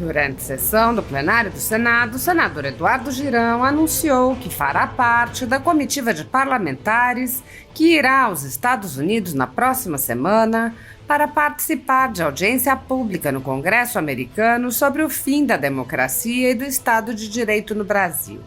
Durante sessão do plenário do Senado, o senador Eduardo Girão anunciou que fará parte da comitiva de parlamentares que irá aos Estados Unidos na próxima semana para participar de audiência pública no Congresso americano sobre o fim da democracia e do Estado de Direito no Brasil.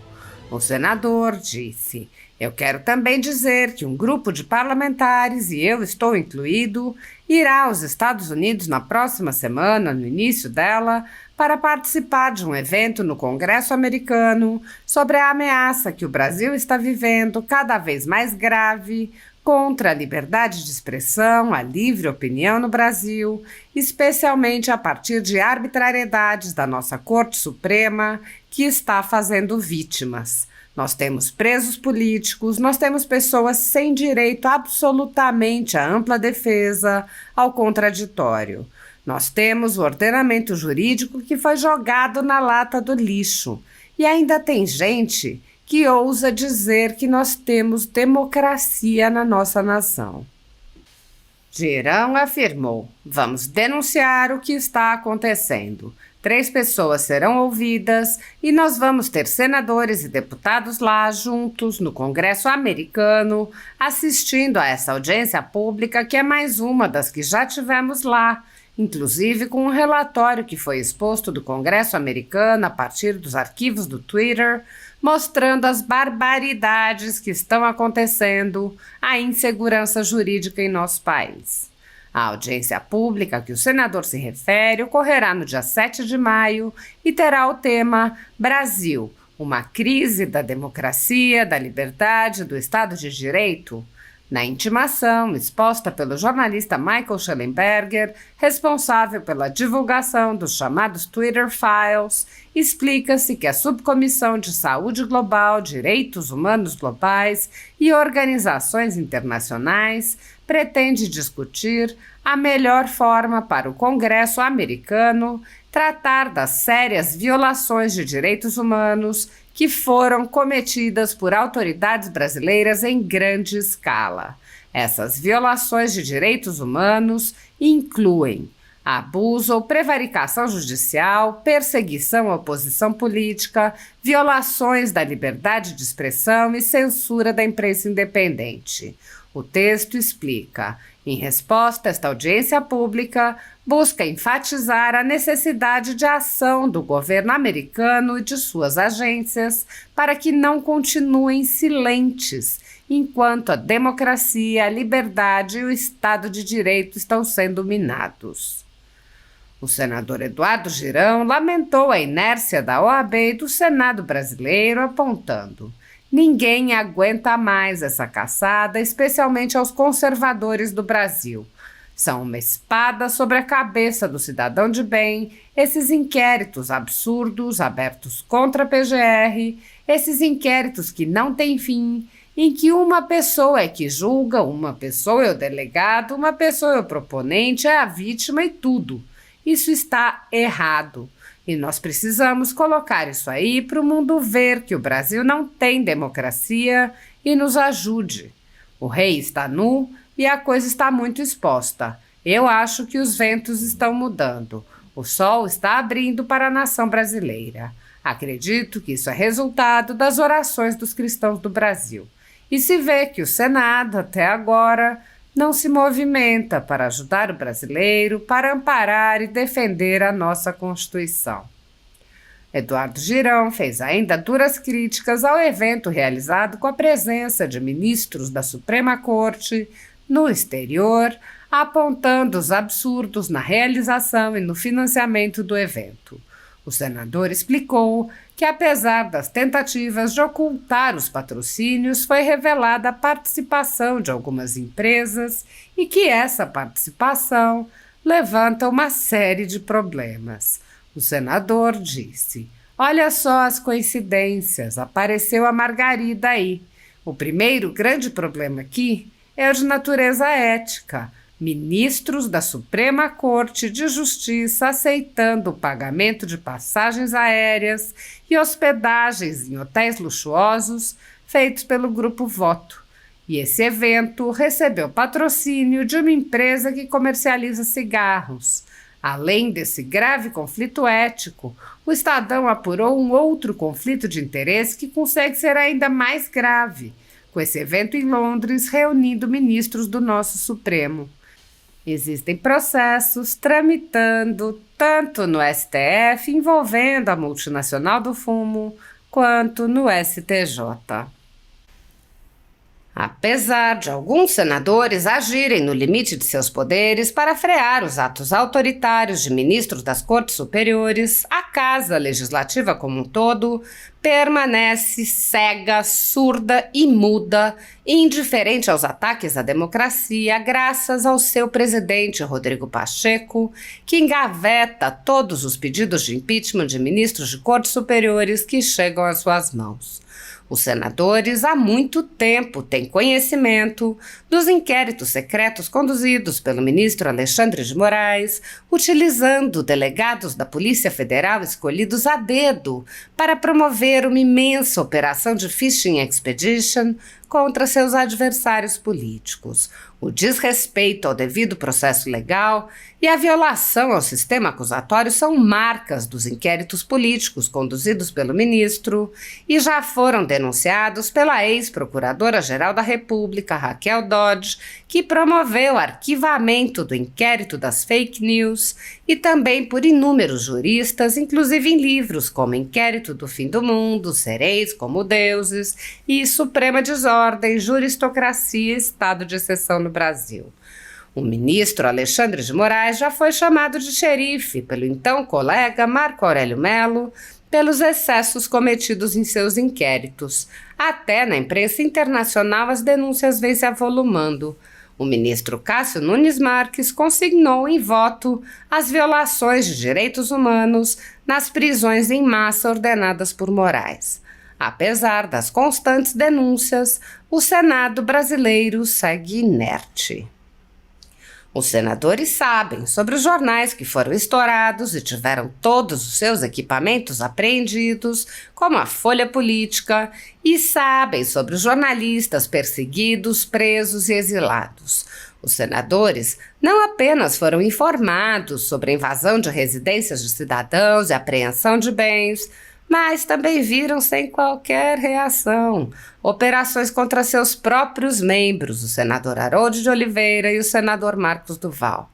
O senador disse: "Eu quero também dizer que um grupo de parlamentares, e eu estou incluído, irá aos Estados Unidos na próxima semana, no início dela, para participar de um evento no Congresso americano sobre a ameaça que o Brasil está vivendo, cada vez mais grave, contra a liberdade de expressão, a livre opinião no Brasil, especialmente a partir de arbitrariedades da nossa Corte Suprema, que está fazendo vítimas. Nós temos presos políticos, nós temos pessoas sem direito absolutamente à ampla defesa, ao contraditório. Nós temos o ordenamento jurídico que foi jogado na lata do lixo. E ainda tem gente que ousa dizer que nós temos democracia na nossa nação." Girão afirmou: "Vamos denunciar o que está acontecendo. 3 pessoas serão ouvidas e nós vamos ter senadores e deputados lá juntos no Congresso americano assistindo a essa audiência pública, que é mais uma das que já tivemos lá, inclusive com um relatório que foi exposto do Congresso americano a partir dos arquivos do Twitter, mostrando as barbaridades que estão acontecendo, a insegurança jurídica em nosso país. A audiência pública a que o senador se refere ocorrerá no dia 7 de maio e terá o tema Brasil, uma crise da democracia, da liberdade, do Estado de Direito. Na intimação, exposta pelo jornalista Michael Schellenberger, responsável pela divulgação dos chamados Twitter Files, explica-se que a Subcomissão de Saúde Global, Direitos Humanos Globais e Organizações Internacionais pretende discutir a melhor forma para o Congresso americano tratar das sérias violações de direitos humanos que foram cometidas por autoridades brasileiras em grande escala. Essas violações de direitos humanos incluem abuso ou prevaricação judicial, perseguição à oposição política, violações da liberdade de expressão e censura da imprensa independente. O texto explica: em resposta, esta audiência pública busca enfatizar a necessidade de ação do governo americano e de suas agências para que não continuem silentes enquanto a democracia, a liberdade e o Estado de Direito estão sendo minados. O senador Eduardo Girão lamentou a inércia da OAB e do Senado brasileiro, apontando: "Ninguém aguenta mais essa caçada, especialmente aos conservadores do Brasil. São uma espada sobre a cabeça do cidadão de bem, esses inquéritos absurdos abertos contra a PGR, esses inquéritos que não têm fim, em que uma pessoa é que julga, uma pessoa é o delegado, uma pessoa é o proponente, é a vítima e tudo. Isso está errado. E nós precisamos colocar isso aí para o mundo ver que o Brasil não tem democracia e nos ajude. O rei está nu e a coisa está muito exposta. Eu acho que os ventos estão mudando. O sol está abrindo para a nação brasileira. Acredito que isso é resultado das orações dos cristãos do Brasil. E se vê que o Senado, até agora, não se movimenta para ajudar o brasileiro, para amparar e defender a nossa Constituição." Eduardo Girão fez ainda duras críticas ao evento realizado com a presença de ministros da Suprema Corte no exterior, apontando os absurdos na realização e no financiamento do evento. O senador explicou que, apesar das tentativas de ocultar os patrocínios, foi revelada a participação de algumas empresas e que essa participação levanta uma série de problemas. O senador disse: "Olha só as coincidências, apareceu a Margarida aí. O primeiro grande problema aqui é o de natureza ética. Ministros da Suprema Corte de Justiça aceitando o pagamento de passagens aéreas e hospedagens em hotéis luxuosos feitos pelo Grupo Voto. E esse evento recebeu patrocínio de uma empresa que comercializa cigarros. Além desse grave conflito ético, o Estadão apurou um outro conflito de interesse que consegue ser ainda mais grave, com esse evento em Londres reunindo ministros do nosso Supremo. Existem processos tramitando tanto no STF envolvendo a multinacional do fumo, quanto no STJ. Apesar de alguns senadores agirem no limite de seus poderes para frear os atos autoritários de ministros das Cortes Superiores, a Casa Legislativa como um todo permanece cega, surda e muda, indiferente aos ataques à democracia, graças ao seu presidente Rodrigo Pacheco, que engaveta todos os pedidos de impeachment de ministros de Cortes Superiores que chegam às suas mãos. Os senadores há muito tempo têm conhecimento dos inquéritos secretos conduzidos pelo ministro Alexandre de Moraes, utilizando delegados da Polícia Federal escolhidos a dedo para promover uma imensa operação de fishing expedition contra seus adversários políticos. O desrespeito ao devido processo legal e a violação ao sistema acusatório são marcas dos inquéritos políticos conduzidos pelo ministro e já foram denunciados pela ex-procuradora-geral da República, Raquel Dodge, que promoveu o arquivamento do inquérito das fake news, e também por inúmeros juristas, inclusive em livros como Inquérito do Fim do Mundo, Sereis como Deuses e Suprema Desordem, Juristocracia e Estado de Exceção no Brasil. O ministro Alexandre de Moraes já foi chamado de xerife pelo então colega Marco Aurélio Mello pelos excessos cometidos em seus inquéritos. Até na imprensa internacional as denúncias vêm se avolumando. O ministro Cássio Nunes Marques consignou em voto as violações de direitos humanos nas prisões em massa ordenadas por Moraes. Apesar das constantes denúncias, o Senado brasileiro segue inerte. Os senadores sabem sobre os jornais que foram estourados e tiveram todos os seus equipamentos apreendidos, como a Folha Política, e sabem sobre os jornalistas perseguidos, presos e exilados. Os senadores não apenas foram informados sobre a invasão de residências de cidadãos e apreensão de bens, mas também viram sem qualquer reação operações contra seus próprios membros, o senador Harold de Oliveira e o senador Marcos Duval.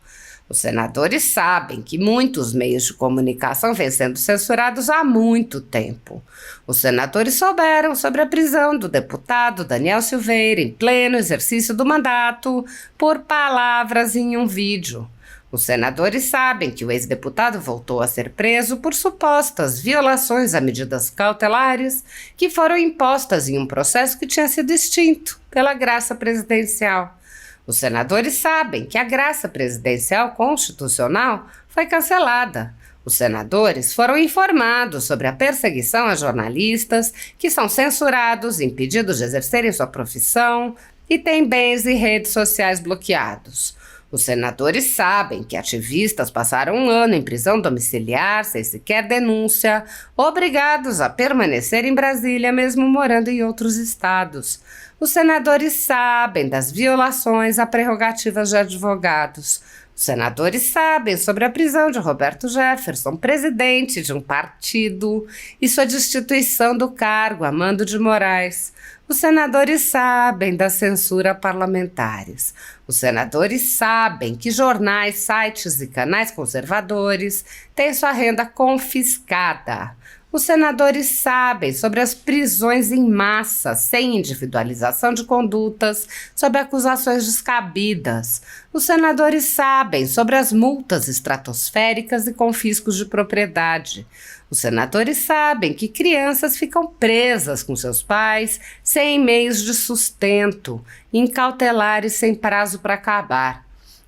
Os senadores sabem que muitos meios de comunicação vêm sendo censurados há muito tempo. Os senadores souberam sobre a prisão do deputado Daniel Silveira em pleno exercício do mandato por palavras em um vídeo. Os senadores sabem que o ex-deputado voltou a ser preso por supostas violações a medidas cautelares que foram impostas em um processo que tinha sido extinto pela graça presidencial. Os senadores sabem que a graça presidencial constitucional foi cancelada. Os senadores foram informados sobre a perseguição a jornalistas que são censurados, impedidos de exercerem sua profissão e têm bens e redes sociais bloqueados. Os senadores sabem que ativistas passaram um ano em prisão domiciliar, sem sequer denúncia, obrigados a permanecer em Brasília, mesmo morando em outros estados. Os senadores sabem das violações a prerrogativas de advogados. Os senadores sabem sobre a prisão de Roberto Jefferson, presidente de um partido, e sua destituição do cargo a mando de Moraes. Os senadores sabem da censura a parlamentares. Os senadores sabem que jornais, sites e canais conservadores têm sua renda confiscada. Os senadores sabem sobre as prisões em massa, sem individualização de condutas, sob acusações descabidas. Os senadores sabem sobre as multas estratosféricas e confiscos de propriedade. Os senadores sabem que crianças ficam presas com seus pais, sem meios de sustento, incautelares sem prazo para acabar.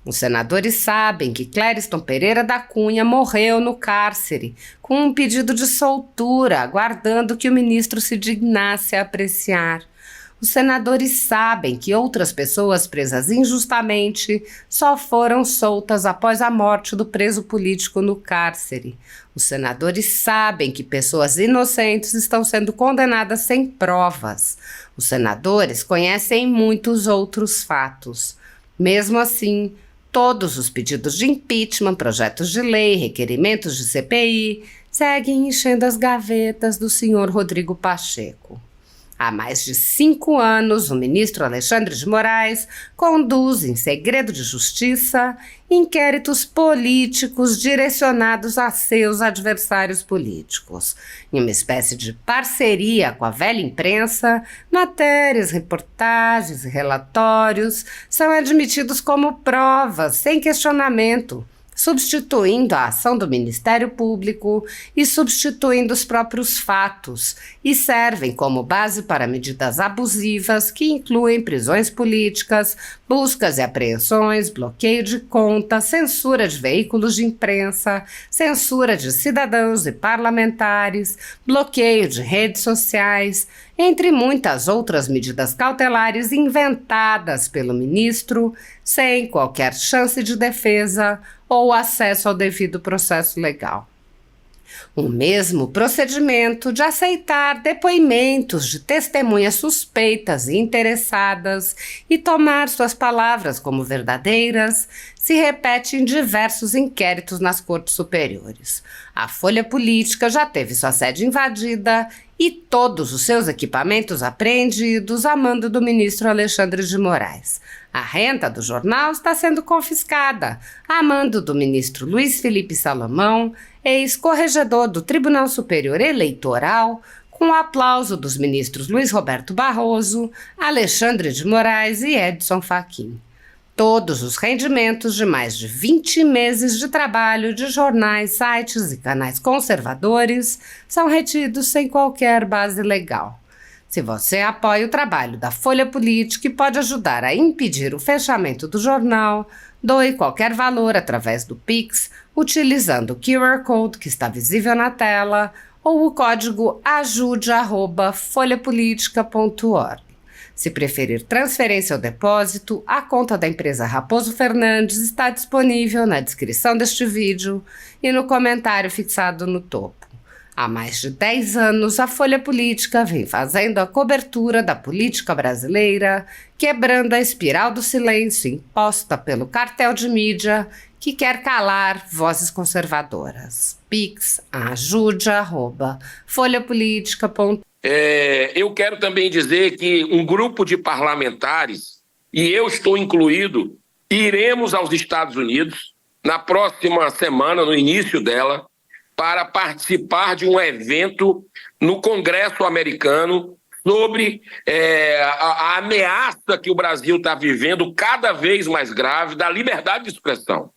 Os senadores sabem que Clériston Pereira da Cunha morreu no cárcere, com um pedido de soltura, aguardando que o ministro se dignasse a apreciar. Os senadores sabem que outras pessoas presas injustamente só foram soltas após a morte do preso político no cárcere. Os senadores sabem que pessoas inocentes estão sendo condenadas sem provas. Os senadores conhecem muitos outros fatos. Mesmo assim, Todos os pedidos de impeachment, projetos de lei, requerimentos de CPI seguem enchendo as gavetas do senhor Rodrigo Pacheco. Há mais de 5 anos, o ministro Alexandre de Moraes conduz, em segredo de justiça, inquéritos políticos direcionados a seus adversários políticos. Em uma espécie de parceria com a velha imprensa, matérias, reportagens e relatórios são admitidos como provas, sem questionamento, substituindo a ação do Ministério Público e substituindo os próprios fatos, e servem como base para medidas abusivas que incluem prisões políticas, buscas e apreensões, bloqueio de contas, censura de veículos de imprensa, censura de cidadãos e parlamentares, bloqueio de redes sociais, entre muitas outras medidas cautelares inventadas pelo ministro, sem qualquer chance de defesa ou acesso ao devido processo legal. O mesmo procedimento de aceitar depoimentos de testemunhas suspeitas e interessadas e tomar suas palavras como verdadeiras se repete em diversos inquéritos nas cortes superiores. A Folha Política já teve sua sede invadida e todos os seus equipamentos apreendidos a mando do ministro Alexandre de Moraes. A renda do jornal está sendo confiscada a mando do ministro Luiz Felipe Salomão, ex-corregedor do Tribunal Superior Eleitoral, com o aplauso dos ministros Luiz Roberto Barroso, Alexandre de Moraes e Edson Fachin. Todos os rendimentos de mais de 20 meses de trabalho de jornais, sites e canais conservadores são retidos sem qualquer base legal. Se você apoia o trabalho da Folha Política e pode ajudar a impedir o fechamento do jornal, doe qualquer valor através do Pix, utilizando o QR Code que está visível na tela ou o código ajude@folhapolitica.org. Se preferir transferência ou depósito, a conta da empresa Raposo Fernandes está disponível na descrição deste vídeo e no comentário fixado no topo. Há mais de 10 anos, a Folha Política vem fazendo a cobertura da política brasileira, quebrando a espiral do silêncio imposta pelo cartel de mídia que quer calar vozes conservadoras. Pix, ajude@folhapolitica.org. Eu quero também dizer que um grupo de parlamentares, e eu estou incluído, iremos aos Estados Unidos na próxima semana, no início dela, para participar de um evento no Congresso americano sobre a ameaça que o Brasil está vivendo, cada vez mais grave, da liberdade de expressão.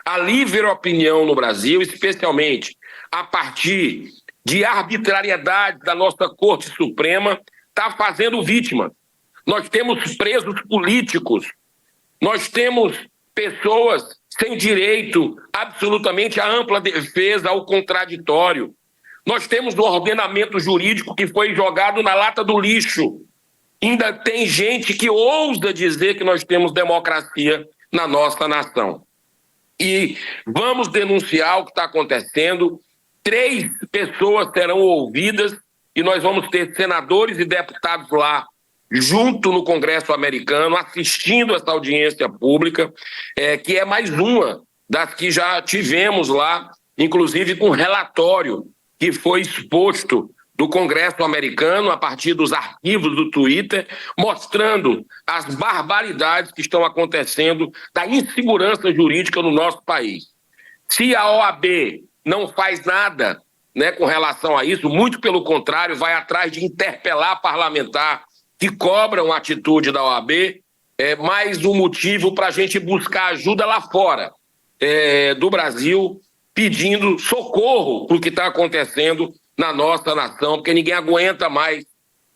A livre opinião no Brasil, especialmente a partir de arbitrariedade da nossa Corte Suprema, está fazendo vítima. Nós temos presos políticos, nós temos pessoas sem direito absolutamente à ampla defesa, ao contraditório. Nós temos um ordenamento jurídico que foi jogado na lata do lixo. Ainda tem gente que ousa dizer que nós temos democracia na nossa nação. E vamos denunciar o que está acontecendo. 3 pessoas serão ouvidas e nós vamos ter senadores e deputados lá, junto no Congresso americano, assistindo essa audiência pública, que é mais uma das que já tivemos lá, inclusive com relatório que foi exposto do Congresso americano a partir dos arquivos do Twitter, mostrando as barbaridades que estão acontecendo da insegurança jurídica no nosso país. Se a OAB não faz nada, né, com relação a isso, muito pelo contrário, vai atrás de interpelar parlamentar que cobram a atitude da OAB, mais um motivo para a gente buscar ajuda lá fora do Brasil, pedindo socorro para o que está acontecendo na nossa nação, porque ninguém aguenta mais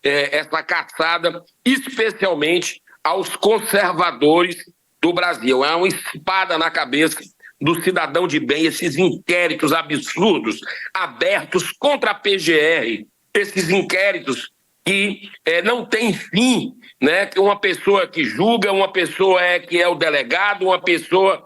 essa caçada, especialmente aos conservadores do Brasil. É uma espada na cabeça do cidadão de bem, esses inquéritos absurdos abertos contra a PGR, esses inquéritos que não tem fim, né? Que uma pessoa que julga, uma pessoa que é o delegado, uma pessoa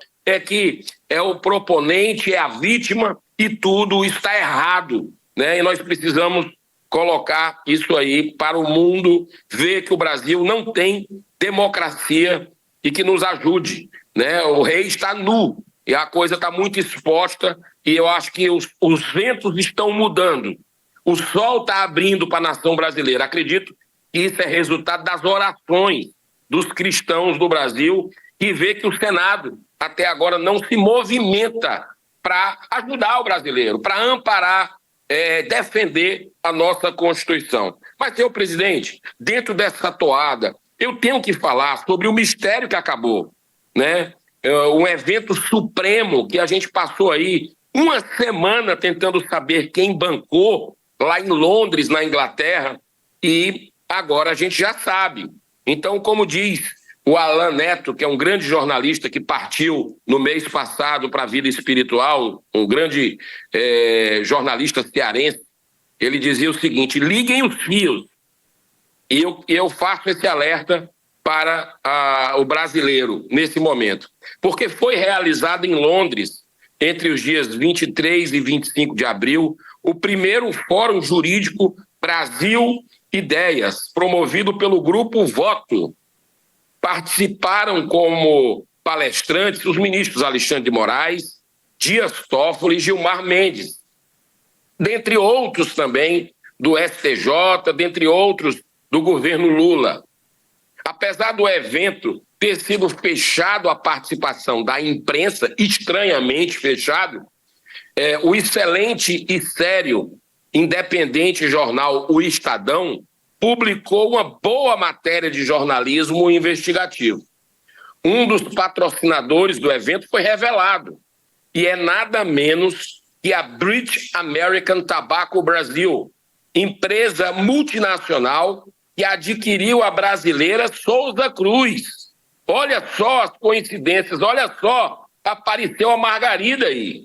que é o proponente, é a vítima, e tudo está errado, né? E nós precisamos colocar isso aí para o mundo ver que o Brasil não tem democracia e que nos ajude né? O rei está nu e a coisa está muito exposta e eu acho que os ventos estão mudando. O sol está abrindo para a nação brasileira. Acredito que isso é resultado das orações dos cristãos do Brasil, que vê que o Senado até agora não se movimenta para ajudar o brasileiro, para amparar, defender a nossa Constituição. Mas, senhor presidente, dentro dessa toada, eu tenho que falar sobre o mistério que acabou, né? Um evento supremo que a gente passou aí uma semana tentando saber quem bancou lá em Londres, na Inglaterra, e agora a gente já sabe. Então, como diz o Alan Neto, que é um grande jornalista que partiu no mês passado para a vida espiritual, um grande jornalista cearense, ele dizia o seguinte: liguem os fios. E eu faço esse alerta para o brasileiro nesse momento. Porque foi realizado em Londres, entre os dias 23 e 25 de abril, o primeiro Fórum Jurídico Brasil Ideias, promovido pelo Grupo Voto. Participaram como palestrantes os ministros Alexandre de Moraes, Dias Toffoli e Gilmar Mendes, dentre outros também do STJ, dentre outros do governo Lula. Apesar do evento ter sido fechado à participação da imprensa, estranhamente fechado, o excelente e sério independente jornal O Estadão publicou uma boa matéria de jornalismo investigativo. Um dos patrocinadores do evento foi revelado, e é nada menos que a British American Tobacco Brasil, empresa multinacional que adquiriu a brasileira Souza Cruz. Olha só as coincidências, olha só, apareceu a Margarida aí.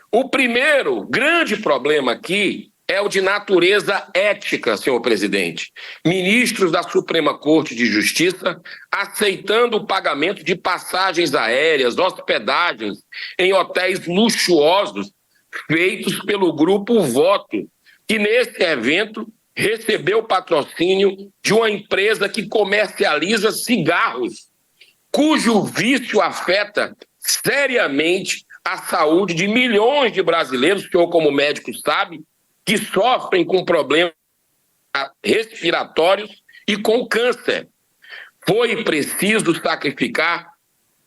O primeiro grande problema aqui é o de natureza ética, senhor presidente. Ministros da Suprema Corte de Justiça aceitando o pagamento de passagens aéreas, hospedagens em hotéis luxuosos feitos pelo Grupo Voto, que nesse evento recebeu patrocínio de uma empresa que comercializa cigarros, cujo vício afeta seriamente a saúde de milhões de brasileiros, o senhor como médico sabe, que sofrem com problemas respiratórios e com câncer. Foi preciso sacrificar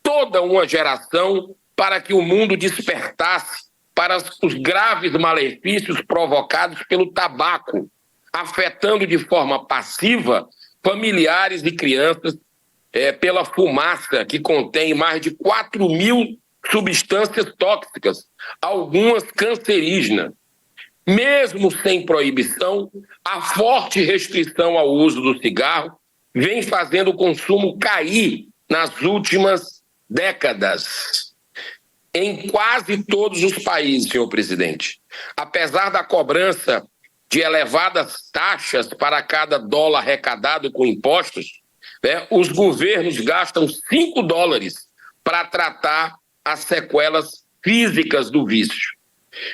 toda uma geração para que o mundo despertasse para os graves malefícios provocados pelo tabaco, afetando de forma passiva familiares e crianças pela fumaça que contém mais de 4.000 substâncias tóxicas, algumas cancerígenas. Mesmo sem proibição, a forte restrição ao uso do cigarro vem fazendo o consumo cair nas últimas décadas. Em quase todos os países, senhor presidente, apesar da cobrança de elevadas taxas para cada dólar arrecadado com impostos, os governos gastam $5 para tratar as sequelas físicas do vício.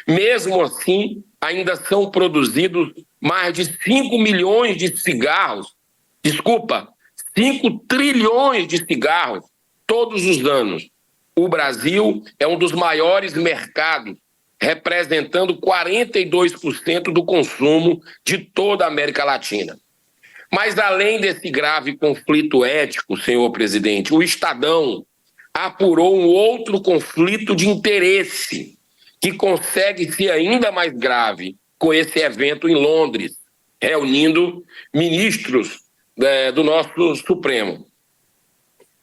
Mesmo assim, ainda são produzidos mais de 5 milhões de cigarros, 5 trilhões de cigarros todos os anos. O Brasil é um dos maiores mercados, representando 42% do consumo de toda a América Latina. Mas além desse grave conflito ético, senhor presidente, o Estadão apurou um outro conflito de interesse que consegue ser ainda mais grave com esse evento em Londres, reunindo ministros do nosso Supremo.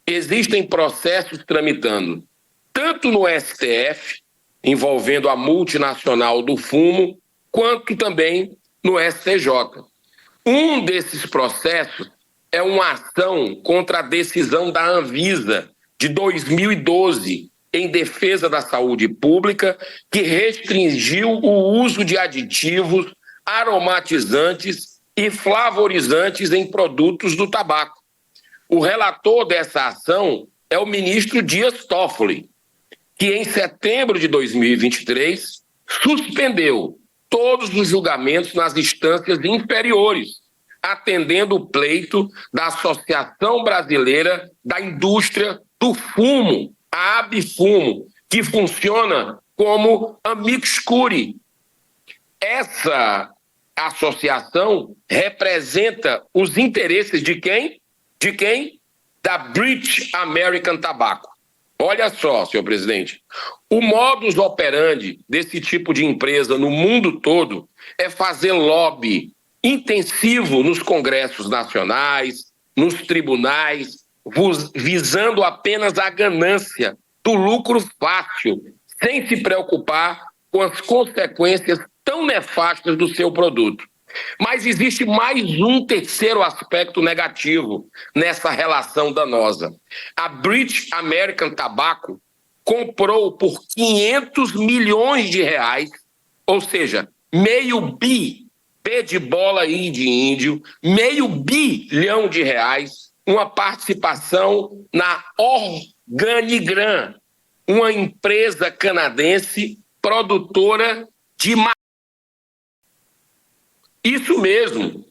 Existem processos tramitando, tanto no STF, envolvendo a multinacional do fumo, quanto também no STJ. Um desses processos é uma ação contra a decisão da Anvisa de 2012, em defesa da saúde pública, que restringiu o uso de aditivos, aromatizantes e flavorizantes em produtos do tabaco. O relator dessa ação é o ministro Dias Toffoli, que em setembro de 2023 suspendeu todos os julgamentos nas instâncias inferiores, atendendo o pleito da Associação Brasileira da Indústria do Fumo, a Abifumo, que funciona como Amicus Curiae. Essa associação representa os interesses de quem? De quem? Da British American Tobacco. Olha só, senhor presidente, o modus operandi desse tipo de empresa no mundo todo é fazer lobby intensivo nos congressos nacionais, nos tribunais, visando apenas a ganância do lucro fácil, sem se preocupar com as consequências tão nefastas do seu produto. Mas existe mais um terceiro aspecto negativo nessa relação danosa. A British American Tobacco comprou por 500 milhões de reais, ou seja, meio bi, B de bola e de índio, meio bilhão de reais, uma participação na Organigram, uma empresa canadense produtora de isso mesmo,